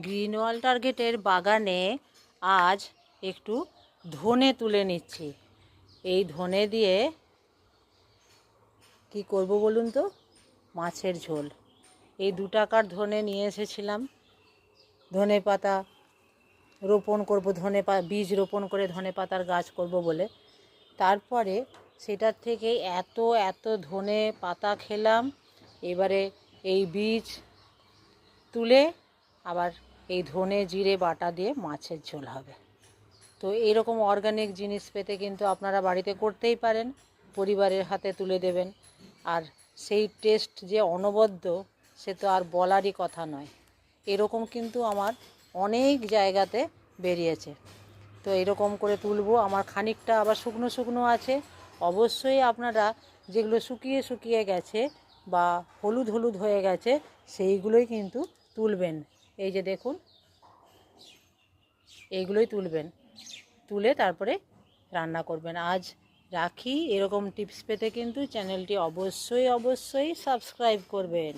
Green ওয়াল টার্গেটের বাগানে আজ একটু ধনে তুলে নিচ্ছি। এই ধনে দিয়ে কি করব বলুন তো? মাছের ঝোল। এই 2 টাকার ধনে নিয়ে এসেছিলাম। ধনে পাতা রোপণ করব, বীজ রোপণ করে ধনে পাতার গাছ করব বলে। তারপরে সেটার থেকে এত ধনে পাতা খেলাম। এবারে এই বীজ তুলে আবার এই ধনে জিরে বাটা দিয়ে মাছের ঝোল হবে। তো এরকম অর্গানিক জিনিস পেতে কিন্তু আপনারা বাড়িতে করতেই পারেন, পরিবারের হাতে তুলে দেবেন। আর সেই টেস্ট যে অনবদ্য, সে তো আর বলারই কথা নয়। এরকম কিন্তু আমার অনেক জায়গাতে বেরিয়েছে। তো এরকম করে তুলবো। আমার খানিকটা আবার শুকনো শুকনো আছে। অবশ্যই আপনারা যেগুলো শুকিয়ে গেছে বা হলুদ হয়ে গেছে, সেইগুলোই কিন্তু তুলবেন। এই যে দেখুন, এইগুলোই তুলবেন, তুলে তারপরে রান্না করবেন। আজ রাখি। এরকম টিপস পেতে কিন্তু চ্যানেলটি অবশ্যই সাবস্ক্রাইব করবেন।